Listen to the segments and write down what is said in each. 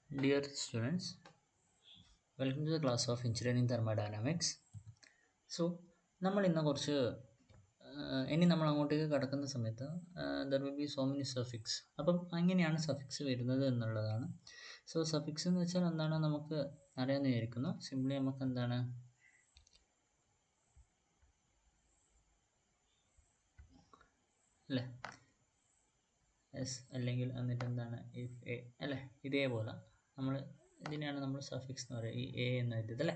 Dear students, welcome to the class of Engineering Thermodynamics. So, നമ്മൾ ഇന്ന് കുറച്ച് ഇനി നമ്മൾ അങ്ങോട്ടേക്ക് കടക്കുന്ന സമയത്ത് there will be so many suffix. അപ്പം അങ്ങനെയാണ് സഫിക്സ് വരുന്നത് എന്നുള്ളതാണ്. സോ സഫിക്സ് എന്ന് വെച്ചാൽ എന്താണ് നമുക്ക് അറിയാമെന്ന് വിചാരിക്കുന്നു. സിംപ്ലി നമുക്ക് എന്താണ് അല്ലേ എസ് അല്ലെങ്കിൽ എന്നിട്ട് എന്താണ് ഇഫ് എ അല്ലേ ഇതേപോലെ നമ്മൾ ഇതിനെയാണ് നമ്മൾ സഫിക്സ് എന്ന് പറയുക, ഈ എ എന്ന് എഴുതിയത് അല്ലേ.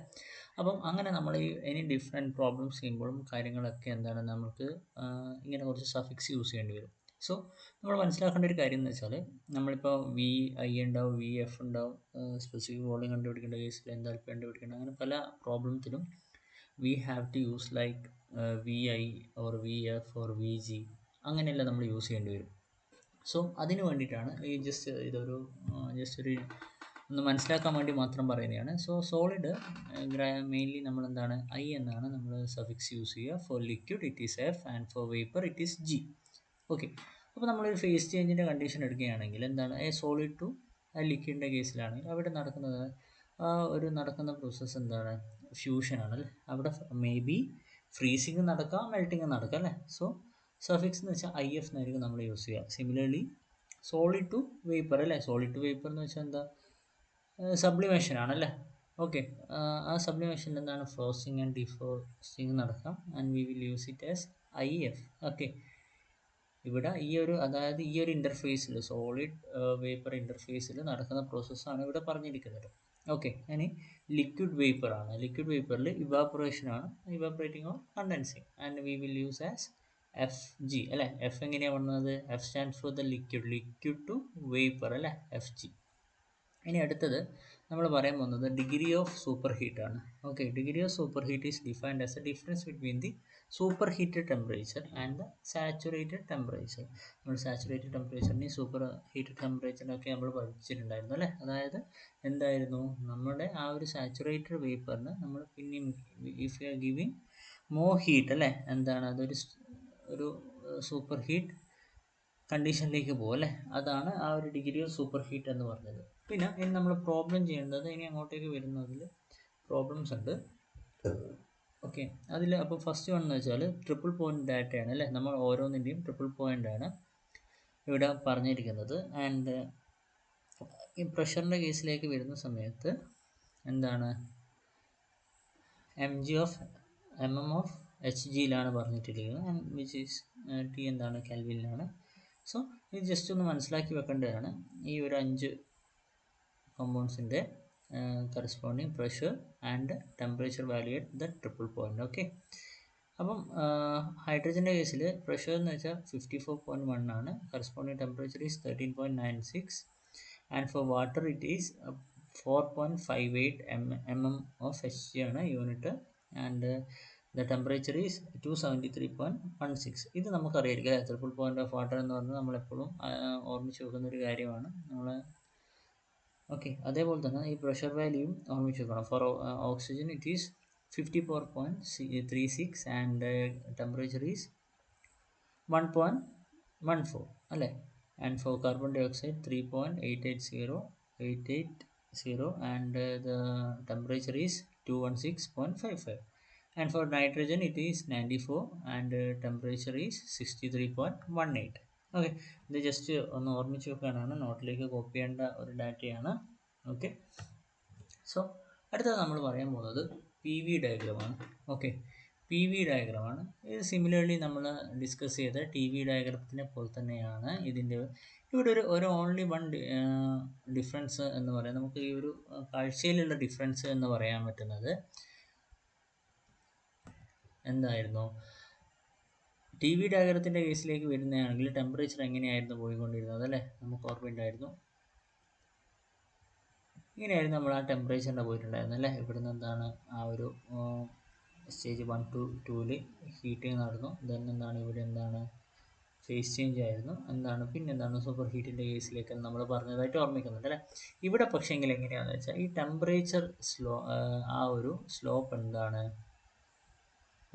അപ്പം അങ്ങനെ നമ്മൾ ഈ എനി ഡിഫറെൻറ്റ് പ്രോബ്ലംസ് ചെയ്യുമ്പോഴും കാര്യങ്ങളൊക്കെ എന്താണ് നമുക്ക് ഇങ്ങനെ കുറച്ച് സഫിക്സ് യൂസ് ചെയ്യേണ്ടി വരും. സോ നമ്മൾ മനസ്സിലാക്കേണ്ട ഒരു കാര്യം എന്ന് വെച്ചാൽ നമ്മളിപ്പോൾ വി ഐ ഉണ്ടാവും, വി എഫ് ഉണ്ടാവും, സ്പെസിഫിക് വോളിയം കണ്ടുപിടിക്കേണ്ട കേസിൽ എന്താൽപ്പി കണ്ടുപിടിക്കേണ്ട, അങ്ങനെ പല പ്രോബ്ലത്തിലും we have to use like V I or V F or V G അങ്ങനെയെല്ലാം നമ്മൾ യൂസ് ചെയ്യേണ്ടി വരും. സോ അതിന് വേണ്ടിയിട്ടാണ് ഈ ഇതൊരു ഒരു ഒന്ന് മനസ്സിലാക്കാൻ വേണ്ടി മാത്രം പറയുന്നതാണ്. സോ സോളിഡ് മെയിൻലി നമ്മൾ എന്താണ് ഐ എന്നാണ് നമ്മൾ സഫിക്സ് യൂസ് ചെയ്യുക. For liquid it is F and for vapour it is G. Okay, അപ്പോൾ നമ്മളൊരു ഫേസ് ചേഞ്ചിൻ്റെ കണ്ടീഷൻ എടുക്കുകയാണെങ്കിൽ എന്താണ് സോളിഡ് ടു ലിക്വിഡിൻ്റെ കേസിലാണെങ്കിൽ അവിടെ നടക്കുന്ന പ്രോസസ്സ് എന്താണ് ഫ്യൂഷനാണ് അല്ലേ. അവിടെ മേ ബി ഫ്രീസിങ് നടക്കാം, മെൽറ്റിങ് നടക്കാം അല്ലേ. സോ സഫിക്സ് എന്ന് വെച്ചാൽ ഐ എഫ് എന്നായിരിക്കും നമ്മൾ യൂസ് ചെയ്യുക. സിമിലർലി സോളിഡ് ടു വേപ്പർ അല്ലേ, സോളിഡ് ടു വേപ്പർ എന്ന് വെച്ചാൽ എന്താ സബ്ലിമേഷൻ ആണല്ലേ. ഓക്കെ, ആ സബ്ലിമേഷനിൽ എന്താണ് ഫ്രോസ്റ്റിംഗ് ആൻഡ് ഡിഫ്രോസ്റ്റിംഗ് നടക്കാം and we will use it as I F. Okay, ഇവിടെ അതായത് ഈ ഒരു ഇൻ്റർഫേസിൽ സോളിഡ് വേപ്പർ ഇൻ്റർഫേസിൽ നടക്കുന്ന പ്രോസസ്സാണ് ഇവിടെ പറഞ്ഞിരിക്കുന്നത്. ഓക്കെ, ഇനി ലിക്വിഡ് വേപ്പർ ആണ്. ലിക്വിഡ് വേപ്പറിൽ ഇവാപ്പറേഷൻ ആണ്, evaporating or condensing, and we will use as F G അല്ലേ. എഫ് എങ്ങനെയാണ് വന്നത്, F stand for the liquid to vapour അല്ലേ, എഫ് ജി. ഇനി അടുത്തത് നമ്മൾ പറയാൻ പോകുന്നത് ഡിഗ്രി ഓഫ് സൂപ്പർ ഹീറ്റ് ആണ്. Okay, degree of superheat is defined as a difference between the superheated temperature and the saturated temperature. നമ്മൾ saturated ടെമ്പറേച്ചറിനെയും superheated ടെമ്പറേച്ചറിനൊക്കെ നമ്മൾ പഠിച്ചിട്ടുണ്ടായിരുന്നു അല്ലേ. അതായത് എന്തായിരുന്നു നമ്മുടെ ആ ഒരു സാച്ചുറേറ്റഡ് വേപ്പറിന് നമ്മൾ പിന്നെയും if you are giving more heat അല്ലേ, എന്താണ് ഒരു സൂപ്പർ ഹീറ്റ് കണ്ടീഷനിലേക്ക് പോകും അല്ലേ. അതാണ് ആ ഒരു ഡിഗ്രി ഓഫ് സൂപ്പർ ഹീറ്റ് എന്ന് പറഞ്ഞത്. പിന്നെ ഇനി നമ്മൾ പ്രോബ്ലം ചെയ്യേണ്ടത് ഇനി അങ്ങോട്ടേക്ക് വരുന്നതിൽ പ്രോബ്ലംസ് ഉണ്ട്. ഓക്കെ, അതിൽ അപ്പോൾ ഫസ്റ്റ് വൺ എന്ന് വെച്ചാൽ ട്രിപ്പിൾ പോയിന്റ് ഡാറ്റയാണ് അല്ലേ. നമ്മൾ ഓരോന്നിൻ്റെയും ട്രിപ്പിൾ പോയിന്റ് ആണ് ഇവിടെ പറഞ്ഞിരിക്കുന്നത്. ആൻഡ് ഈ പ്രഷറിൻ്റെ കേസിലേക്ക് വരുന്ന സമയത്ത് എന്താണ് എം എം ഓഫ് എച്ച് ജിയിലാണ് പറഞ്ഞിട്ടിരിക്കുന്നത്, ആൻഡ് വിച്ച് ഈസ് ടി എന്താണ് കെൽവിനിലാണ്. സോ ഇത് ജസ്റ്റ് ഒന്ന് മനസ്സിലാക്കി വെക്കേണ്ടതാണ്. ഈ ഒരു 5 കോമ്പൗണ്ട്സിൻ്റെ corresponding pressure and temperature value at the triple point. Okay, അപ്പം ഹൈഡ്രജൻ്റെ കേസിൽ പ്രഷർ എന്ന് വെച്ചാൽ 54.1 ആണ്, corresponding temperature is 13.96, and for water it is 4.58 mm of Hg ആണ് unit, and the temperature is 273.16. ഇത് നമുക്കറിയായിരിക്കും. ട്രിപ്പിൾ പോയിന്റ് ഓഫ് വാട്ടർ എന്ന് പറഞ്ഞാൽ നമ്മളെപ്പോഴും ഓർമ്മിച്ച് വെക്കുന്ന ഒരു കാര്യമാണ് നമ്മൾ. ഓക്കെ, അതേപോലെ തന്നെ ഈ പ്രഷർ വാല്യൂയും ഓർമ്മിച്ച് വെക്കണം. For oxygen it is 54.36 and temperature is 1.14 അല്ലേ. And for carbon dioxide 3.880 and the temperature is 216.55, and for nitrogen it is 94 and temperature is 63.18. Okay, ഇത് ജസ്റ്റ് ഒന്ന് ഓർമ്മിച്ച് വെക്കാനാണ്, നോട്ടിലേക്ക് കോപ്പി ചെയ്യേണ്ട ഒരു ഡാറ്റയാണ്. ഓക്കെ, സോ അടുത്തത് നമ്മൾ പറയാൻ പോകുന്നത് പി വി ഡയഗ്രമാണ്. ഓക്കെ, പി വി ഡയഗ്രമാണ്. ഇത് സിമിലർലി നമ്മൾ ഡിസ്കസ് ചെയ്ത ടി വി ഡയഗ്രത്തിനെ പോലെ തന്നെയാണ് ഇതിൻ്റെ. ഇവിടെ ഒരു ഓൺലി വൺ ഡിഫറൻസ് എന്ന് പറയാം, നമുക്ക് ഈ ഒരു കാഴ്ചയിലുള്ള ഡിഫറൻസ് എന്ന് പറയാൻ പറ്റുന്നത് എന്തായിരുന്നു, ടി വി ഡയഗ്രത്തിൻ്റെ കേസിലേക്ക് വരുന്നതാണെങ്കിൽ ടെമ്പറേച്ചർ എങ്ങനെയായിരുന്നു പോയിക്കൊണ്ടിരുന്നത് അല്ലേ, നമുക്ക് ഓർമ്മയുണ്ടായിരുന്നു. ഇങ്ങനെയായിരുന്നു നമ്മൾ ആ ടെമ്പറേച്ചറിൻ്റെ പോയിട്ടുണ്ടായിരുന്നു അല്ലേ. ഇവിടുന്ന് എന്താണ് ആ ഒരു സ്റ്റേജ് 1 to 2ൽ ഹീറ്റിംഗ് നടന്നു. ദെൻ എന്താണ് ഇവിടെ എന്താണ് ഫേസ് ചേഞ്ച് ആയിരുന്നു, എന്താണ് പിന്നെന്താണ് സൂപ്പർ ഹീറ്റിൻ്റെ കേസിലേക്ക് നമ്മൾ പറഞ്ഞതായിട്ട് ഓർമ്മിക്കുന്നുണ്ട് അല്ലേ. ഇവിടെ പക്ഷേങ്കിൽ എങ്ങനെയാണെന്ന് വെച്ചാൽ ഈ ടെമ്പറേച്ചർ ആ ഒരു സ്ലോപ്പ് എന്താണ്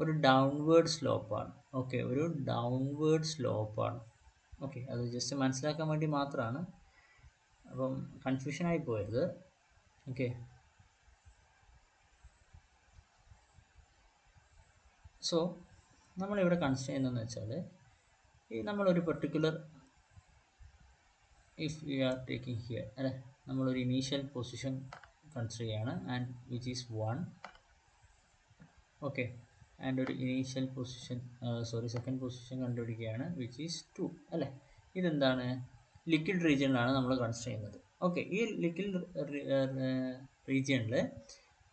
ഒരു ഡൗൺവേർഡ് സ്ലോപ്പാണ്. ഓക്കെ, ഒരു ഡൗൺവേർഡ് സ്ലോപ്പാണ്. ഓക്കെ, അത് ജസ്റ്റ് മനസ്സിലാക്കാൻ വേണ്ടി മാത്രമാണ്. അപ്പം കൺഫ്യൂഷനായി പോയത്. ഓക്കെ, സോ നമ്മളിവിടെ കൺസിഡർ ചെയ്യുന്നതെന്ന് വെച്ചാൽ ഈ നമ്മളൊരു particular if we are taking here അല്ലേ, നമ്മളൊരു ഇനീഷ്യൽ പൊസിഷൻ കൺസിഡർ ചെയ്യാണ് and which is 1. Okay, and ഒരു ഇനീഷ്യൽ പൊസിഷൻ സെക്കൻഡ് പൊസിഷൻ കണ്ടുപിടിക്കുകയാണ് വിച്ച് ഈസ് 2 അല്ലേ. ഇതെന്താണ്, ലിക്വിഡ് റീജിയനിലാണ് നമ്മൾ കൺസിഡർ ചെയ്യുന്നത്. ഓക്കെ, ഈ ലിക്വിഡ് റീജിയനിൽ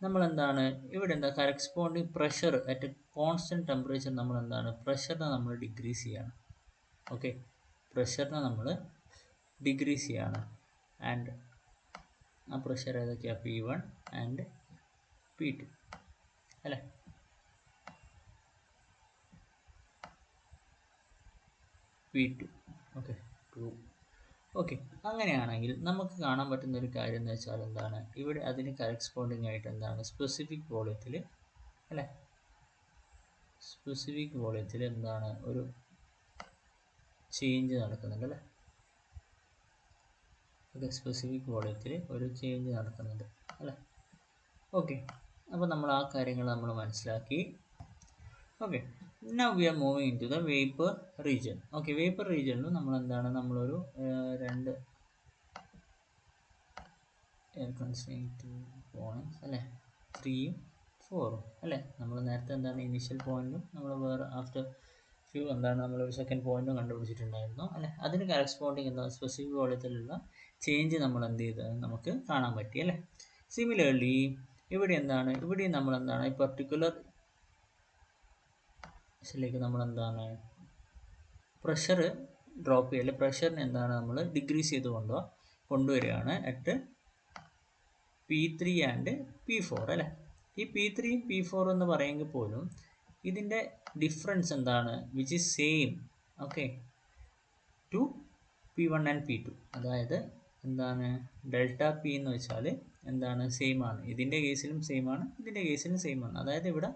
നമ്മളെന്താണ് ഇവിടെ എന്താ corresponding pressure at constant temperature നമ്മൾ എന്താണ് പ്രഷറിനെ നമ്മൾ ഡിക്രീസ് ചെയ്യാണ്. ഓക്കെ, പ്രഷറിനെ നമ്മൾ ഡിക്രീസ് ചെയ്യാണ്. ആൻഡ് ആ പ്രഷർ ഏതൊക്കെയാണ്, P1 ആൻഡ് P2 അല്ലേ. P2 okay 2. ഓക്കെ, അങ്ങനെയാണെങ്കിൽ നമുക്ക് കാണാൻ പറ്റുന്ന ഒരു കാര്യം എന്ന് വെച്ചാൽ എന്താണ്, ഇവിടെ അതിന് കറസ്പോണ്ടിങ് ആയിട്ട് എന്താണ് സ്പെസിഫിക് വോളിയത്തിൽ അല്ലേ, സ്പെസിഫിക് വോളിയത്തിൽ എന്താണ് ഒരു ചേഞ്ച് നടക്കുന്നുണ്ട് അല്ലേ. ഓക്കെ, സ്പെസിഫിക് വോളിയത്തിൽ ഒരു ചേഞ്ച് നടക്കുന്നുണ്ട് അല്ലേ. ഓക്കെ, അപ്പോൾ നമ്മൾ ആ കാര്യങ്ങൾ നമ്മൾ മനസ്സിലാക്കി. Okay, now we are moving into the vapor region. Okay, vapour റീജിയനിൽ നമ്മൾ എന്താണ് നമ്മളൊരു രണ്ട് എയർ കൺസ്ട്രെയിൻറ്റ് പോയിന്റ്സ് അല്ലേ, 3ഉം 4ഉം അല്ലേ. നമ്മൾ നേരത്തെ എന്താണ് ഇനീഷ്യൽ പോയിന്റും നമ്മൾ വേറെ ആഫ്റ്റർ ഫ്യൂ എന്താണ് നമ്മളൊരു സെക്കൻഡ് പോയിന്റും കണ്ടുപിടിച്ചിട്ടുണ്ടായിരുന്നു അല്ലേ. അതിന് കറസ്പോണ്ടിങ് എന്താണ് സ്പെസിഫിക് വോളിയത്തിലുള്ള ചേഞ്ച് നമ്മൾ എന്ത് ചെയ്തത് നമുക്ക് കാണാൻ പറ്റി അല്ലേ. സിമിലർലി ഇവിടെ എന്താണ്, ഇവിടെ നമ്മൾ എന്താണ് ഈ പർട്ടിക്കുലർ ിലേക്ക് നമ്മൾ എന്താണ് പ്രഷർ ഡ്രോപ്പ് ചെയ്യല്, പ്രഷറിന് എന്താണ് നമ്മൾ ഡിക്രീസ് ചെയ്ത് കൊണ്ടുവരികയാണ് അറ്റ് P3 ആൻഡ് P4 അല്ലേ. ഈ P3 P4 എന്ന് പറയുമെങ്കിൽ പോലും ഇതിൻ്റെ ഡിഫറൻസ് എന്താണ് which is same okay to P1 and P2. അതായത് എന്താണ് ഡെൽറ്റ പി എന്ന് വെച്ചാൽ എന്താണ് സെയിം ആണ്, ഇതിൻ്റെ കേസിലും സെയിം ആണ്, ഇതിൻ്റെ കേസിലും സെയിം ആണ്. അതായത് ഇവിടെ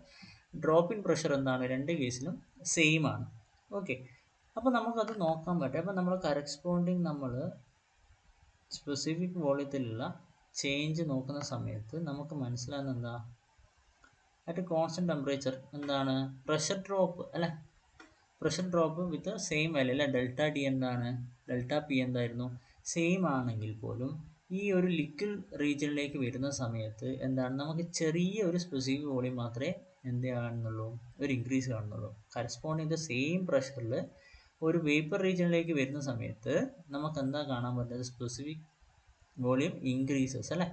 ഡ്രോപ്പ് ഇൻ പ്രഷർ എന്താണ് രണ്ട് കേസിലും സെയിം ആണ്. ഓക്കെ, അപ്പോൾ നമുക്കത് നോക്കാൻ പറ്റും. അപ്പോൾ നമ്മൾ കറസ്പോണ്ടിങ് നമ്മൾ സ്പെസിഫിക് വോളിയത്തിലുള്ള ചേഞ്ച് നോക്കുന്ന സമയത്ത് നമുക്ക് മനസ്സിലാകുന്ന എന്താ അറ്റ് കോൺസ്റ്റൻറ്റ് ടെമ്പറേച്ചർ എന്താണ് പ്രഷർ ഡ്രോപ്പ് അല്ലേ, pressure drop with same value അല്ലേ. ഡെൽറ്റ ഡി എന്താണ്, ഡെൽറ്റ പി എന്തായിരുന്നു സെയിം ആണെങ്കിൽ പോലും ഈ ഒരു ലിക്വിഡ് റീജിയനിലേക്ക് വരുന്ന സമയത്ത് എന്താണ് നമുക്ക് ചെറിയ ഒരു സ്പെസിഫിക് വോളിയം മാത്രമേ എന്ത് കാണുന്നുള്ളൂ, ഒരു ഇൻക്രീസ് കാണുന്നുള്ളൂ. കറസ്പോണ്ടിങ് ദ സെയിം പ്രഷറിൽ ഒരു വേപ്പർ റീജിയനിലേക്ക് വരുന്ന സമയത്ത് നമുക്ക് എന്താ കാണാൻ പറ്റുന്നത്, സ്പെസിഫിക് വോളിയം ഇൻക്രീസസ് അല്ലേ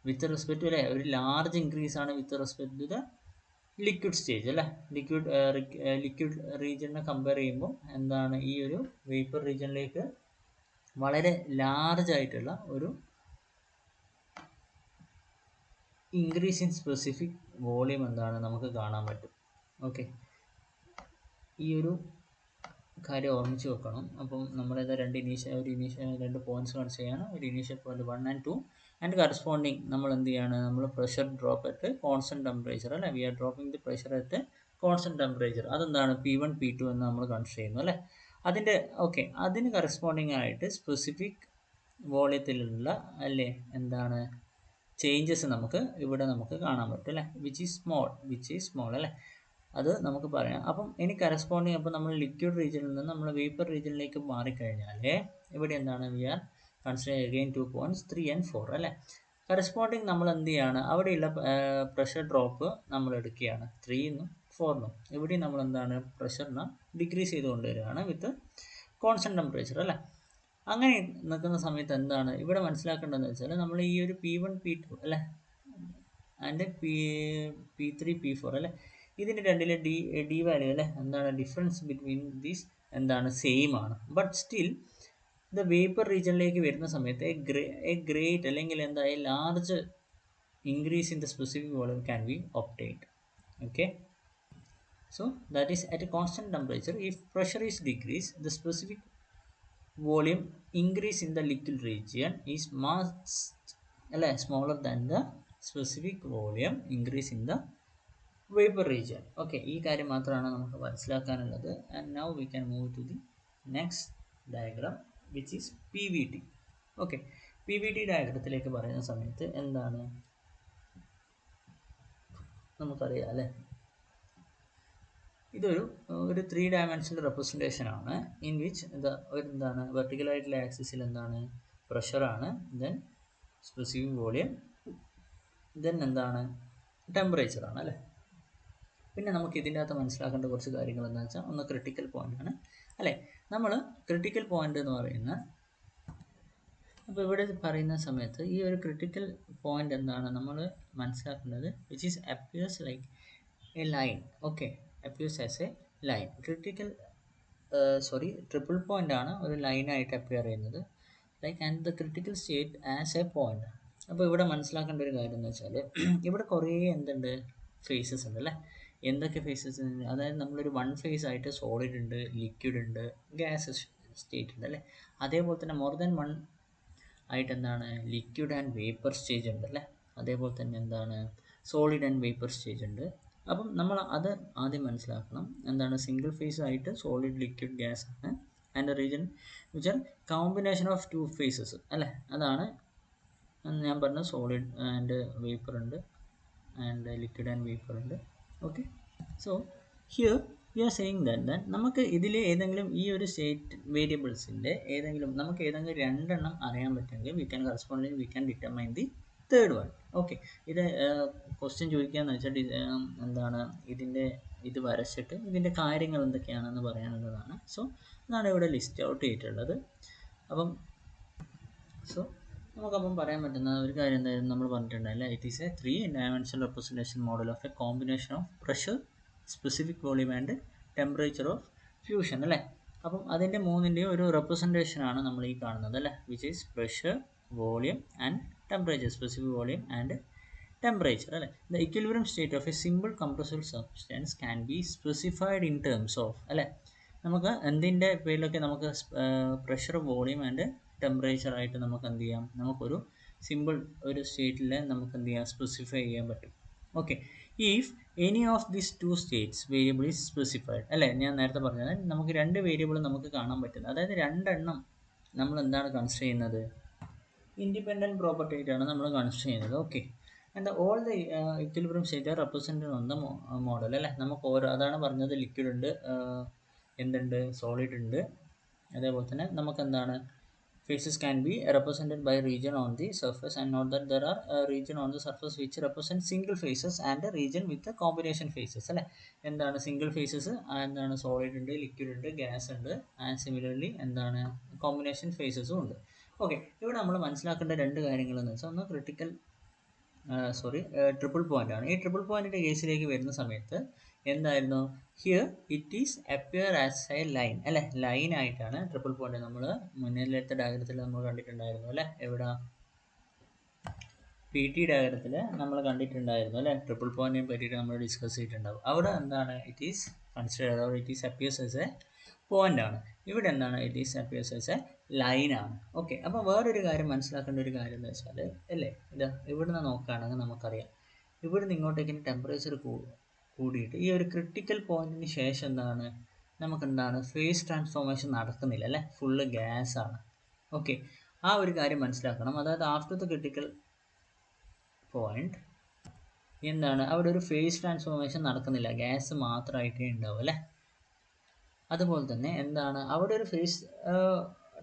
വിത്ത് റെസ്പെക്ട് ടു അല്ലേ, ഒരു ലാർജ് ഇൻക്രീസ് ആണ് with respect to the liquid stage അല്ലേ. ലിക്വിഡ് റീജിയനെ കമ്പയർ ചെയ്യുമ്പോൾ എന്താണ് ഈ ഒരു വേപ്പർ റീജിയനിലേക്ക് വളരെ ലാർജ് ആയിട്ടുള്ള ഒരു ഇൻക്രീസ് ഇൻ സ്പെസിഫിക് വോളിയം എന്താണ് നമുക്ക് കാണാൻ പറ്റും. ഓക്കെ, ഈ ഒരു കാര്യം ഓർമ്മിച്ച് വെക്കണം. അപ്പം നമ്മളേതാ രണ്ട് പോയിന്റ്സ് കൺസിഡർ ചെയ്യാണ്, ഒരു initial point 1 and 2 and corresponding നമ്മൾ എന്ത് ചെയ്യാണ്, നമ്മൾ pressure drop at constant temperature അല്ലേ. We are dropping the pressure at constant temperature. അതെന്താണ് P1 P2 എന്ന് നമ്മൾ കൺസിഡർ ചെയ്യുന്നു അല്ലേ. അതിൻ്റെ ഓക്കെ, അതിന് കറസ്പോണ്ടിങ് ആയിട്ട് സ്പെസിഫിക് വോളിയത്തിലുള്ള അല്ലേ എന്താണ് ചേഞ്ചസ് നമുക്ക് ഇവിടെ നമുക്ക് കാണാൻ പറ്റും അല്ലേ. വിച്ച് ഈസ് സ്മോൾ അല്ലേ, അത് നമുക്ക് പറയാം. അപ്പം ഇനി കറസ്പോണ്ടിങ് അപ്പോൾ നമ്മൾ ലിക്വിഡ് റീജിയനിൽ നിന്ന് നമ്മൾ വേപ്പർ റീജിയനിലേക്ക് മാറിക്കഴിഞ്ഞാൽ ഇവിടെ എന്താണ് we are consider again 2 points 3 and 4 അല്ലേ. കറസ്പോണ്ടിങ് നമ്മൾ എന്ത് ചെയ്യാണ്, അവിടെയുള്ള പ്രഷർ ഡ്രോപ്പ് നമ്മൾ എടുക്കുകയാണ് 3നും 4നും. ഇവിടെ നമ്മൾ എന്താണ് പ്രഷറിനെ ഡിക്രീസ് ചെയ്ത് കൊണ്ടുവരികയാണ് വിത്ത് കോൺസ്റ്റൻറ്റ് ടെമ്പറേച്ചർ അല്ലേ. അങ്ങനെ നിൽക്കുന്ന സമയത്ത് എന്താണ് ഇവിടെ മനസ്സിലാക്കേണ്ടതെന്ന് വെച്ചാൽ നമ്മൾ ഈ ഒരു P1 P2 അല്ലേ ആൻഡ് P3 P4 അല്ലേ, ഇതിൻ്റെ രണ്ടിലെ ഡി വാല്യൂ അല്ലേ എന്താണ് ഡിഫറൻസ് ബിറ്റ്വീൻ ദീസ് എന്താണ് സെയിം ആണ്. ബട്ട് സ്റ്റിൽ ദ വേപ്പർ റീജിയനിലേക്ക് വരുന്ന സമയത്ത് എ ഗ്രേറ്റ് അല്ലെങ്കിൽ എന്താ large increase in the specific volume can be obtained. Okay, so that is at a constant temperature if pressure is decreased the specific volume increase in the liquid region is much smaller than the specific volume increase in the vapor region. Okay, ഈ കാര്യം മാത്രമാണ് നമുക്ക് മനസ്സിലാക്കാനുള്ളത്. And now we can move to the next diagram which is PVT. Okay, P V T ഡയഗ്രത്തിലേക്ക് പറയുന്ന സമയത്ത് എന്താണ് നമുക്കറിയാം അല്ലേ, ഇതൊരു 3 ഡയമെൻഷണൽ റെപ്രസെൻറ്റേഷൻ ആണ്. ഇൻ വിച്ച് എന്താണ് വെർട്ടിക്കലായിട്ടുള്ള ആക്സിസിൽ എന്താണ് പ്രഷറാണ്, ദെൻ സ്പെസിഫിക് വോളിയം, ദെൻ എന്താണ് ടെമ്പറേച്ചറാണ് അല്ലേ. പിന്നെ നമുക്ക് ഇതിൻ്റെ അകത്ത് മനസ്സിലാക്കേണ്ട കുറച്ച് കാര്യങ്ങൾ എന്താണെന്ന് വെച്ചാൽ, ഒന്ന് ക്രിട്ടിക്കൽ പോയിന്റ് ആണ് അല്ലേ. നമ്മൾ ക്രിട്ടിക്കൽ പോയിന്റ് എന്ന് പറയുന്ന, അപ്പോൾ ഇവിടെ പറയുന്ന സമയത്ത് ഈ ഒരു ക്രിട്ടിക്കൽ പോയിന്റ് എന്താണ് നമ്മൾ മനസ്സിലാക്കേണ്ടത്, which is appears like A line. Okay, appears as A line. Triple point ആണ് ഒരു ലൈനായിട്ട് അപ്പിയർ ചെയ്യുന്നത്, like and the critical state as A point. അപ്പോൾ ഇവിടെ മനസ്സിലാക്കേണ്ട ഒരു കാര്യം എന്ന് വെച്ചാൽ, ഇവിടെ കുറേ എന്തുണ്ട് ഫേസസ് ഉണ്ട് അല്ലേ. എന്തൊക്കെ ഫേസസ് ഉണ്ട്, അതായത് നമ്മളൊരു വൺ ഫേസ് ആയിട്ട് സോളിഡ് ഉണ്ട്, ലിക്വിഡ് ഉണ്ട്, ഗ്യാസ് സ്റ്റേറ്റ് ഉണ്ട് അല്ലേ. അതേപോലെ തന്നെ മോർ ദാൻ വൺ ആയിട്ട് എന്താണ് ലിക്വിഡ് ആൻഡ് വേപ്പർ സ്റ്റേജ് ഉണ്ട് അല്ലേ. അതേപോലെ തന്നെ എന്താണ് സോളിഡ് ആൻഡ് വേപ്പർ സ്റ്റേജ് ഉണ്ട്. അപ്പം നമ്മൾ അത് ആദ്യം മനസ്സിലാക്കണം. എന്താണ് സിംഗിൾ ഫേസ് ആയിട്ട് സോളിഡ്, ലിക്വിഡ്, ഗ്യാസ് ആണ്. And region which are combination of 2 phases അല്ലേ. അതാണ് ഞാൻ പറഞ്ഞ സോളിഡ് ആൻഡ് വേപ്പർ ഉണ്ട്, ആൻഡ് ലിക്വിഡ് ആൻഡ് വേപ്പർ ഉണ്ട്. Okay, so here we are saying that നമുക്ക് ഇതിൽ ഏതെങ്കിലും ഈ ഒരു സ്റ്റേറ്റ് വേരിയബിൾസിൻ്റെ നമുക്ക് ഏതെങ്കിലും 2 എണ്ണം അറിയാൻ പറ്റുമെങ്കിൽ we can determine the third one. Okay, ഇത് ക്വസ്റ്റ്യൻ ചോദിക്കുകയെന്ന് വെച്ചാൽ എന്താണ് ഇത് വരച്ചിട്ട് ഇതിൻ്റെ കാര്യങ്ങൾ എന്തൊക്കെയാണെന്ന് പറയാനുള്ളതാണ്. സോ അതാണ് ഇവിടെ ലിസ്റ്റ് ഔട്ട് ചെയ്തിട്ടുള്ളത്. നമുക്കപ്പം പറയാൻ പറ്റുന്ന ഒരു കാര്യം എന്തായാലും നമ്മൾ പറഞ്ഞിട്ടുണ്ടായില്ല, it is a 3 dimensional representation model of a combination of pressure, specific volume and temperature of fusion അല്ലേ. അപ്പം അതിൻ്റെ 3ൻ്റെയും ഒരു റെപ്രസെൻറ്റേഷനാണ് നമ്മൾ ഈ കാണുന്നത് അല്ലേ, which is pressure, volume and temperature, specific volume and temperature അല്ലേ. The equilibrium state of a simple compressible substance can be specified in terms of അല്ലേ. നമുക്ക് എന്തിൻ്റെ പേരിലൊക്കെ നമുക്ക് പ്രഷർ, വോളിയം ആൻഡ് ടെമ്പറേച്ചർ ആയിട്ട് നമുക്ക് എന്ത് ചെയ്യാം, നമുക്കൊരു സിമ്പിൾ ഒരു സ്റ്റേറ്റിൽ നമുക്ക് എന്ത് ചെയ്യാം, സ്പെസിഫൈ ചെയ്യാൻ പറ്റും. Okay, if any of these 2 States variable is specified അല്ലേ. ഞാൻ നേരത്തെ പറഞ്ഞത് നമുക്ക് 2 വേരിയബിൾ നമുക്ക് കാണാൻ പറ്റുന്നത്, അതായത് 2 എണ്ണം നമ്മൾ എന്താണ് കൺസിഡർ ചെയ്യുന്നത്, ഇൻഡിപെൻഡൻറ്റ് പ്രോപ്പർട്ടി ആയിട്ടാണ് നമ്മൾ കൺസിഡർ ചെയ്യുന്നത്. Okay, and all the equilibrium state R represented on the model അല്ലേ. നമുക്ക് അതാണ് പറഞ്ഞത്, ലിക്വിഡ് ഉണ്ട്, എന്തുണ്ട് സോളിഡ് ഉണ്ട്. അതേപോലെ തന്നെ നമുക്ക് എന്താണ് faces can be represented by region on the surface, and note that there are a region on the surface which represent single phases and a region with the combination phases അല്ലേ. എന്താണ് single faces, എന്താണ് solid ഉണ്ട്, liquid ഉണ്ട്, gas ഉണ്ട്, and similarly എന്താണ് combination ഫേസസും ഉണ്ട്. Okay, ഇവിടെ നമ്മൾ മനസ്സിലാക്കേണ്ട 2 കാര്യങ്ങൾ എന്ന് വെച്ചാൽ, ഒന്ന് ക്രിട്ടിക്കൽ ട്രിപ്പിൾ പോയിന്റ് ആണ്. ഈ ട്രിപ്പിൾ പോയിന്റിന്റെ കേസിലേക്ക് വരുന്ന സമയത്ത് എന്തായിരുന്നു, here it is appear as A line അല്ലേ. ലൈൻ ആയിട്ടാണ് ട്രിപ്പിൾ പോയിന്റ് നമ്മൾ മുന്നിലത്തെ ഡയഗ്രത്തിൽ നമ്മൾ കണ്ടിട്ടുണ്ടായിരുന്നു അല്ലേ. എവിടെ പി ടി ഡയഗ്രത്തിൽ നമ്മൾ കണ്ടിട്ടുണ്ടായിരുന്നു അല്ലേ. ട്രിപ്പിൾ പോയിന്റിനെ പറ്റിയിട്ട് നമ്മൾ ഡിസ്കസ് ചെയ്തിട്ടുണ്ടാവും. അവിടെ എന്താണ് it is consider it is appears as A point ആണ്. ഇവിടെ എന്താണ് it is appears as A line ആണ്. ഓക്കെ, അപ്പോൾ വേറൊരു കാര്യം മനസ്സിലാക്കേണ്ട ഒരു കാര്യം എന്ന് വെച്ചാൽ അല്ലേ, ഇവിടുന്ന് നോക്കുകയാണെങ്കിൽ നമുക്കറിയാം, ഇവിടുന്ന് ഇങ്ങോട്ടേക്ക് ടെമ്പറേച്ചർ കൂടിയിട്ട് ഈ ഒരു ക്രിട്ടിക്കൽ പോയിന്റിന് ശേഷം എന്താണ് നമുക്കെന്താണ് ഫേസ് ട്രാൻസ്ഫോർമേഷൻ നടക്കുന്നില്ല അല്ലേ, ഫുള്ള് ഗ്യാസ് ആണ്. ഓക്കെ, ആ ഒരു കാര്യം മനസ്സിലാക്കണം. അതായത് ആഫ്റ്റർ ദ ക്രിട്ടിക്കൽ പോയിന്റ് എന്താണ് അവിടെ ഒരു ഫേസ് ട്രാൻസ്ഫോർമേഷൻ നടക്കുന്നില്ല, ഗ്യാസ് മാത്രമായിട്ടേ ഉണ്ടാവും അല്ലേ. അതുപോലെ തന്നെ എന്താണ് അവിടെ ഒരു ഫേസ്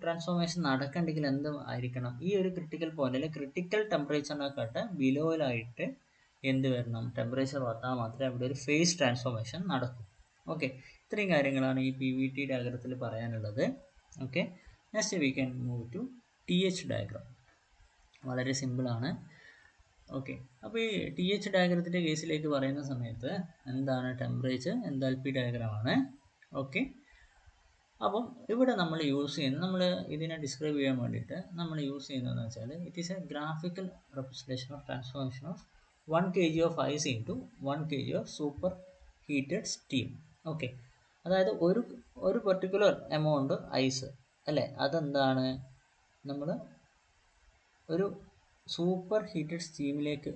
ട്രാൻസ്ഫോർമേഷൻ നടക്കണമെങ്കിൽ എന്ത് ആയിരിക്കണം, ഈ ഒരു ക്രിട്ടിക്കൽ പോയിന്റ് അല്ലെങ്കിൽ ക്രിട്ടിക്കൽ ടെമ്പറേച്ചറിനെക്കാട്ട് ബിലോയിലായിട്ട് എന്ത് വരണം, ടെമ്പറേച്ചർ വന്നാൽ മാത്രമേ അവിടെ ഒരു ഫേസ് ട്രാൻസ്ഫോർമേഷൻ നടക്കും. ഓക്കെ, ഇത്രയും കാര്യങ്ങളാണ് ഈ പി വി ടി ഡയഗ്രത്തിൽ പറയാനുള്ളത്. Okay, next we can move to T H diagram. വളരെ സിമ്പിളാണ്. ഓക്കെ, അപ്പോൾ ഈ ടി എച്ച് ഡയഗ്രത്തിൻ്റെ കേസിലേക്ക് പറയുന്ന സമയത്ത് എന്താണ് ടെമ്പറേച്ചർ എൻതാൽപ്പി ഡയഗ്രമാണ്. ഓക്കെ, അപ്പം ഇവിടെ നമ്മൾ യൂസ് ചെയ്യുന്നത്, നമ്മൾ ഇതിനെ ഡിസ്ക്രൈബ് ചെയ്യാൻ വേണ്ടിയിട്ട് നമ്മൾ യൂസ് ചെയ്യുന്നതെന്ന് വെച്ചാൽ, it is a graphical representation of transformation of 1 kg of ice into 1 kg of super heated steam. Okay, അതായത് ഒരു പെർട്ടിക്കുലർ എമൗണ്ട് ഐസ് അല്ലേ, അതെന്താണ് നമ്മൾ ഒരു സൂപ്പർ ഹീറ്റഡ് സ്റ്റീമിലേക്ക്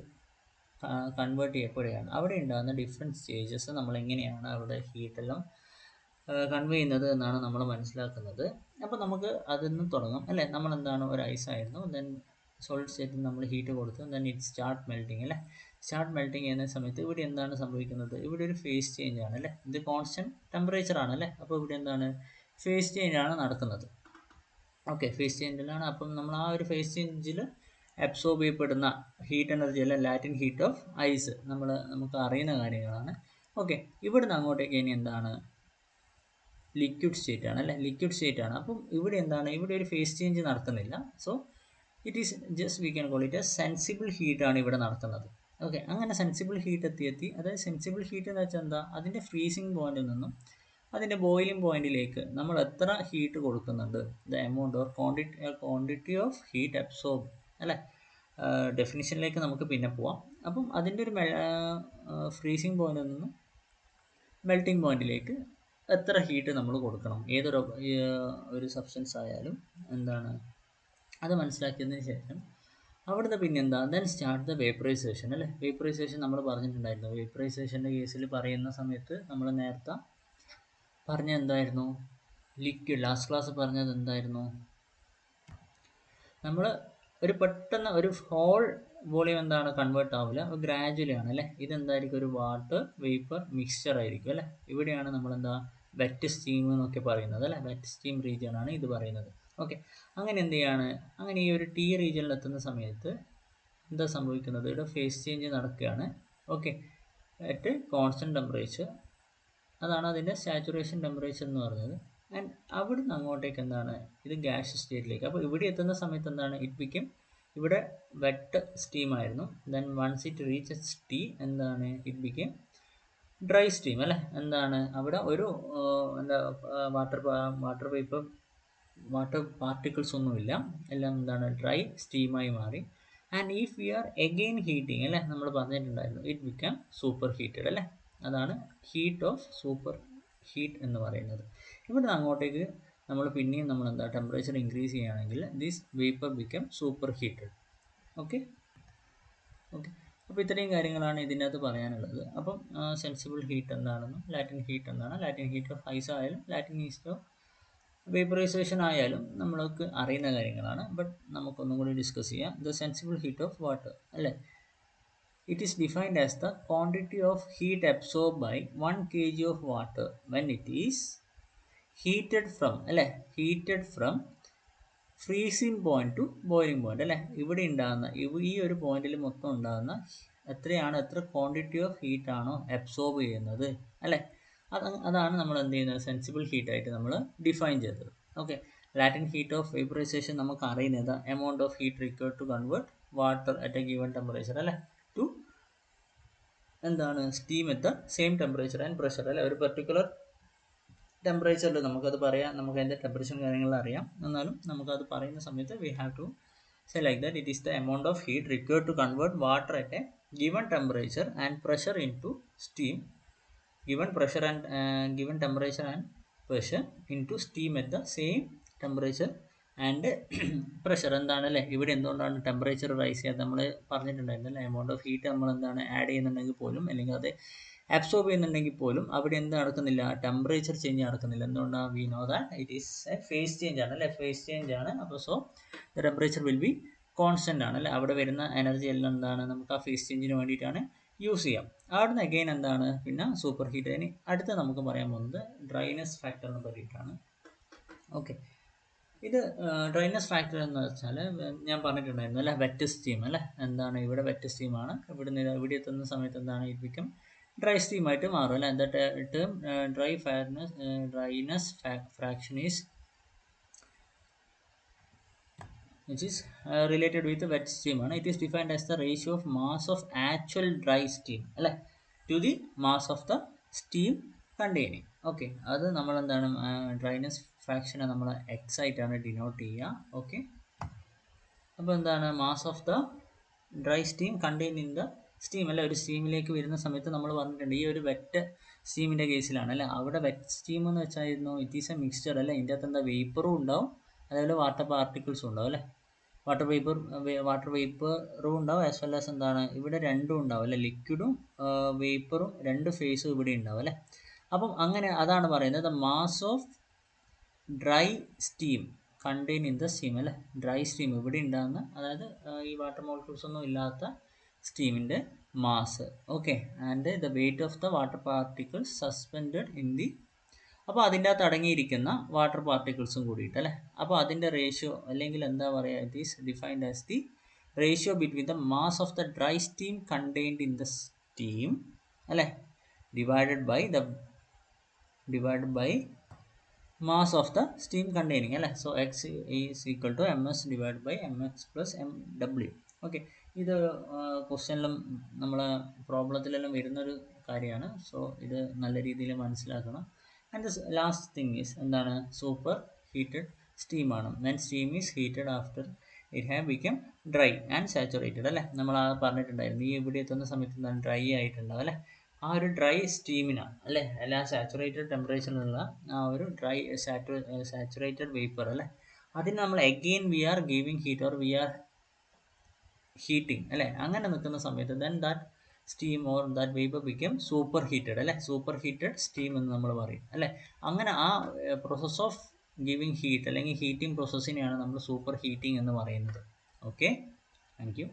കൺവേർട്ട് ചെയ്യപ്പെടുകയാണ്. അവിടെ ഉണ്ടാകുന്ന ഡിഫറെൻറ്റ് സ്റ്റേജസ് നമ്മൾ എങ്ങനെയാണ് അവിടെ ഹീറ്റെല്ലാം കൺവേ ചെയ്യുന്നത് എന്നാണ് നമ്മൾ മനസ്സിലാക്കുന്നത്. അപ്പോൾ നമുക്ക് അതിൽ നിന്ന് തുടങ്ങാം അല്ലേ. നമ്മൾ എന്താണ് ഒരു ഐസ് ആയിരുന്നു, ദെൻ സോളിഡ് സ്റ്റേറ്റിൽ നമ്മൾ ഹീറ്റ് കൊടുത്തു, ദെൻ ഇറ്റ് സ്റ്റാർട്ട് മെൽറ്റിങ് അല്ലേ. സ്റ്റാർട്ട് മെൽറ്റിങ് ചെയ്യുന്ന സമയത്ത് ഇവിടെ എന്താണ് സംഭവിക്കുന്നത്, ഇവിടെ ഒരു ഫേസ് ചേഞ്ച് ആണ് അല്ലേ. ഇത് കോൺസ്റ്റൻറ്റ് ടെമ്പറേച്ചർ ആണ് അല്ലേ. അപ്പോൾ ഇവിടെ എന്താണ് ഫേസ് ചേഞ്ച് ആണ് നടക്കുന്നത്. ഓക്കെ, ഫേസ് ചേഞ്ചിലാണ്. അപ്പം നമ്മൾ ആ ഒരു ഫേസ് ചേഞ്ചിൽ അബ്സോർബ് ചെയ്യപ്പെടുന്ന ഹീറ്റ് എനർജി അല്ല ലാറ്റിൻ ഹീറ്റ് ഓഫ് ഐസ് നമുക്ക് അറിയുന്ന കാര്യങ്ങളാണ്. ഓക്കെ, ഇവിടുന്ന് അങ്ങോട്ടേക്ക് ഇനി എന്താണ് ലിക്വിഡ് സ്റ്റേറ്റ് ആണ് അല്ലേ. ലിക്വിഡ് സ്റ്റേറ്റ് ആണ്. അപ്പം ഇവിടെ എന്താണ്, ഇവിടെ ഒരു ഫേസ് ചേഞ്ച് നടക്കുന്നില്ല. So it is just we can call it A sensible heat ആണ് ഇവിടെ നടക്കുന്നത്. ഓക്കെ, അങ്ങനെ സെൻസിബിൾ ഹീറ്റ് എത്തി. അതായത് സെൻസിബിൾ ഹീറ്റ് എന്ന് വെച്ചാൽ എന്താ, അതിൻ്റെ ഫ്രീസിങ് പോയിന്റിൽ നിന്നും അതിൻ്റെ ബോയിലിംഗ് പോയിന്റിലേക്ക് നമ്മൾ എത്ര ഹീറ്റ് കൊടുക്കുന്നുണ്ട്, the amount or quantity of heat absorb അല്ലേ. ഡെഫിനിഷനിലേക്ക് നമുക്ക് പിന്നെ പോവാം. അപ്പം അതിൻ്റെ ഒരു ഫ്രീസിങ് പോയിന്റിൽ നിന്നും മെൽറ്റിംഗ് പോയിന്റിലേക്ക് എത്ര ഹീറ്റ് നമ്മൾ കൊടുക്കണം, ഒരു സബ്സ്റ്റൻസ് ആയാലും എന്താണ് അത് മനസ്സിലാക്കിയതിന് ശേഷം അവിടുന്ന് പിന്നെ എന്താ, ദെൻ സ്റ്റാർട്ട് ദ വേപ്പറൈസേഷൻ അല്ലേ. വേപ്പറൈസേഷൻ നമ്മൾ പറഞ്ഞിട്ടുണ്ടായിരുന്നു. വേപ്പറൈസേഷൻ്റെ കേസിൽ പറയുന്ന സമയത്ത് നമ്മൾ നേരത്തെ പറഞ്ഞ എന്തായിരുന്നു, ലിക്വിഡ് ലാസ്റ്റ് ക്ലാസ് പറഞ്ഞത് എന്തായിരുന്നു, നമ്മൾ ഒരു പെട്ടെന്ന് ഒരു ഹോൾ വോളിയം എന്താണ് കൺവേർട്ട് ആവില്ല, ഗ്രാജുവലി ആണ് അല്ലേ. ഇതെന്തായിരിക്കും, ഒരു വാട്ടർ വേപ്പർ മിക്സ്ചർ ആയിരിക്കും അല്ലേ. ഇവിടെയാണ് നമ്മളെന്താ വെറ്റ് സ്റ്റീം എന്നൊക്കെ പറയുന്നത് അല്ലേ. വെറ്റ് സ്റ്റീം റീജിയൻ ആണ് ഇത് പറയുന്നത്. ഓക്കെ, അങ്ങനെ എന്ത് ചെയ്യാണ്, അങ്ങനെ ഈ ഒരു ടി റീജിയനിൽ എത്തുന്ന സമയത്ത് എന്താ സംഭവിക്കുന്നത്, ഇവിടെ ഫേസ് ചേഞ്ച് നടക്കുകയാണ്. ഓക്കെ, അറ്റ് കോൺസ്റ്റൻറ്റ് ടെമ്പറേച്ചർ, അതാണ് അതിൻ്റെ സാച്ചുറേഷൻ ടെമ്പറേച്ചർ എന്ന് പറയുന്നത്. ആൻഡ് അവിടുന്ന് അങ്ങോട്ടേക്ക് എന്താണ്, ഇത് ഗ്യാസ് സ്റ്റേറ്റിലേക്ക്. അപ്പോൾ ഇവിടെ എത്തുന്ന സമയത്ത് എന്താണ്, ഇറ്റ് ബിക്കം ഇവിടെ വെറ്റ് സ്റ്റീം ആയിരുന്നു. Then once it reaches T എന്താണ്, ഇറ്റ് ബിക്കം ഡ്രൈ സ്റ്റീം അല്ലേ. എന്താണ് അവിടെ ഒരു എന്താ വാട്ടർ വേപ്പർ വാട്ടർ പാർട്ടിക്കിൾസ് ഒന്നുമില്ല, എല്ലാം എന്താണ് ഡ്രൈ സ്റ്റീമായി മാറി. And if we are again heating അല്ലേ, നമ്മൾ പറഞ്ഞിട്ടുണ്ടായിരുന്നു, ഇറ്റ് ബിക്കം സൂപ്പർ ഹീറ്റഡ് അല്ലേ. അതാണ് ഹീറ്റ് ഓഫ് സൂപ്പർ ഹീറ്റ് എന്ന് പറയുന്നത്. ഇവിടെ അങ്ങോട്ടേക്ക് നമ്മൾ പിന്നെയും നമ്മൾ എന്താ ടെമ്പറേച്ചർ ഇൻക്രീസ് ചെയ്യുകയാണെങ്കിൽ this vapour become super heated. Okay, അപ്പോൾ ഇത്രയും കാര്യങ്ങളാണ് ഇതിനകത്ത് പറയാനുള്ളത്. അപ്പം സെൻസിബിൾ ഹീറ്റ് എന്താണെന്നും ലാറ്റിൻ ഹീറ്റ് എന്താണ്, ലാറ്റിൻ ഹീറ്റ് ഓഫ് ഐസ് ആയാലും ലാറ്റിൻ ഹീറ്റ് ഓഫ് വേപ്പറൈസേഷൻ ആയാലും നമ്മൾക്ക് അറിയുന്ന കാര്യങ്ങളാണ്. ബട്ട് നമുക്കൊന്നും കൂടി ഡിസ്കസ് ചെയ്യാം. The sensible heat of water അല്ലേ. It is defined as the quantity of heat absorbed by 1 kg of water when it is heated from freezing point to boiling point അല്ലേ. ഇവിടെ ഉണ്ടാകുന്ന ഈ ഒരു പോയിന്റിൽ മൊത്തം ഉണ്ടാകുന്ന എത്ര ക്വാണ്ടിറ്റി ഓഫ് ഹീറ്റ് ആണോ അബ്സോർബ് ചെയ്യുന്നത് അല്ലേ, അതാണ് നമ്മൾ എന്ത് ചെയ്യുന്നത് സെൻസിബിൾ ഹീറ്റ് ആയിട്ട് നമ്മൾ ഡിഫൈൻ ചെയ്തത്. Okay, latent heat of vaporisation നമുക്ക് അറിയുന്നത് amount of heat required to convert water at a given temperature അല്ലേ ടു എന്താണ് steam at the same temperature and pressure അല്ലേ. ഒരു പെർട്ടിക്കുലർ ടെമ്പറേച്ചറിൽ നമുക്കത് പറയാം, നമുക്ക് അതിൻ്റെ ടെമ്പറേച്ചറും കാര്യങ്ങളും അറിയാം. എന്നാലും നമുക്കത് പറയുന്ന സമയത്ത് we have to say like that it is the amount of heat required to convert water at a given temperature and pressure into steam, given temperature and pressure into steam at the same temperature and pressure എന്താണ് അല്ലേ. ഇവിടെ എന്തുകൊണ്ടാണ് temperature rise ചെയ്യാതെ നമ്മൾ പറഞ്ഞിട്ടുണ്ടായിരുന്നു അല്ലേ. Amount of heat നമ്മൾ എന്താണ് ആഡ് ചെയ്യുന്നുണ്ടെങ്കിൽ പോലും അല്ലെങ്കിൽ അത് അബ്സോർബ് ചെയ്യുന്നുണ്ടെങ്കിൽ പോലും അവിടെ എന്ത് നടക്കുന്നില്ല, ടെമ്പറേച്ചർ ചേഞ്ച് നടക്കുന്നില്ല. എന്തുകൊണ്ടാണ്, we know that it is A face change ആണ് അല്ലേ, ഫേസ് ചേഞ്ച് ആണ്. അപ്പോൾ so the temperature will be constant ആണ് അല്ലേ. അവിടെ വരുന്ന എനർജി എല്ലാം എന്താണ് നമുക്ക് ആ ഫേസ് ചേഞ്ചിന് വേണ്ടിയിട്ടാണ് യൂസ് ചെയ്യാം. അവിടുന്ന് അഗെയിൻ എന്താണ് പിന്നെ സൂപ്പർ ഹീറ്റ്. ഇനി അടുത്ത നമുക്ക് പറയാൻ പോകുന്നത് ഡ്രൈനെസ് ഫാക്ടറിനെ പറ്റിയിട്ടാണ്. ഓക്കെ, ഇത് ഡ്രൈനെസ് ഫാക്ടർ എന്ന് വെച്ചാൽ ഞാൻ പറഞ്ഞിട്ടുണ്ടായിരുന്നു അല്ലേ, വെറ്റ് സ്റ്റീം അല്ലേ. എന്താണ് ഇവിടെ വെറ്റ് സ്റ്റീമാണ്. ഇവിടെ എത്തുന്ന സമയത്ത് എന്താണ് ഇറ്റ് ബിക്കം ഡ്രൈ സ്റ്റീമായിട്ട് മാറും അല്ലേ. The term dryness fraction is which is related with the wet steam ആണ്. It is defined as the ratio of mass of actual dry steam അല്ലേ to the mass of the steam containing. Okay, അത് നമ്മൾ എന്താണ് dryness ഫ്രാക്ഷനെ നമ്മൾ X ആയിട്ടാണ് denote ചെയ്യുക. Okay, അപ്പോൾ എന്താണ് mass of the dry steam contain in the steam അല്ലേ. ഒരു സ്റ്റീമിലേക്ക് വരുന്ന സമയത്ത് നമ്മൾ പറഞ്ഞിട്ടുണ്ട് ഈ ഒരു വെറ്റ് സ്റ്റീമിൻ്റെ കേസിലാണ് അല്ലേ. അവിടെ വെറ്റ് സ്റ്റീം എന്ന് വെച്ചായിരുന്നു ഇറ്റ് ഈസ് എ മിക്സ്ചർ അല്ലേ. ഇതിൻ്റെ അകത്ത് എന്താ വേപ്പറും ഉണ്ടാവും, അതേപോലെ വാട്ടർ പാർട്ടിക്കിൾസും ഉണ്ടാവും അല്ലേ. വാട്ടർ വേപ്പറും ഉണ്ടാവും ആസ് വെൽ ആസ് എന്താണ് ഇവിടെ രണ്ടും ഉണ്ടാവും അല്ലേ. ലിക്വിഡും വേപ്പറും രണ്ട് ഫേസും ഇവിടെ ഉണ്ടാവും അല്ലേ. അപ്പം അങ്ങനെ അതാണ് പറയുന്നത് mass of dry steam contain in the steam അല്ലേ, ഡ്രൈ സ്റ്റീം ഇവിടെ ഉണ്ടാകുന്ന, അതായത് ഈ വാട്ടർ മോളിക്യൂൾസ് ഒന്നും ഇല്ലാത്ത സ്റ്റീമിൻ്റെ mass. Okay, and the weight of the water particles suspended in the, അപ്പോൾ അതിൻ്റെ അകത്ത് അടങ്ങിയിരിക്കുന്ന വാട്ടർ പാർട്ടിക്കിൾസും കൂടിയിട്ട് അല്ലേ. അപ്പോൾ അതിൻ്റെ റേഷ്യോ അല്ലെങ്കിൽ എന്താ പറയുക, it is defined as the ratio between the mass of the dry steam contained in the steam അല്ലേ, divided by mass of the steam containing അല്ലേ. So X is equal to M S divide by M X plus M W. Okay, ഇത് ക്വസ്റ്റ്യനിലും നമ്മളെ പ്രോബ്ലത്തിലെല്ലാം വരുന്നൊരു കാര്യമാണ്. So ഇത് നല്ല രീതിയിൽ മനസ്സിലാക്കണം. And the last thing is എന്താണ്, സൂപ്പർ ഹീറ്റഡ് സ്റ്റീമാണ്. When steam is heated after it have become dry and saturated അല്ലേ. നമ്മൾ ആ പറഞ്ഞിട്ടുണ്ടായിരുന്നു, ഈ ഇവിടെ എത്തുന്ന സമയത്ത് എന്താണ് ഡ്രൈ ആയിട്ടുണ്ടാവും അല്ലേ. ആ ഒരു ഡ്രൈ സ്റ്റീമിനാണ് അല്ലേ, എല്ലാ സാച്ചുറേറ്റഡ് ടെമ്പറേച്ചറിലുള്ള ആ ഒരു ഡ്രൈ സാച്ചുറേറ്റഡ് വേപ്പർ അല്ലേ, അതിന് നമ്മൾ again we are giving heat or we are heating അല്ലേ. അങ്ങനെ നിൽക്കുന്ന സമയത്ത് then that steam or that vapour become super heated അല്ലേ, സൂപ്പർ ഹീറ്റഡ് സ്റ്റീം എന്ന് നമ്മൾ പറയും അല്ലേ. അങ്ങനെ ആ പ്രോസസ് ഓഫ് ഗിവിങ് ഹീറ്റ് അല്ലെങ്കിൽ ഹീറ്റിംഗ് പ്രോസസ്സിനെയാണ് നമ്മൾ സൂപ്പർ ഹീറ്റിംഗ് എന്ന് പറയുന്നത്. Okay, thank U.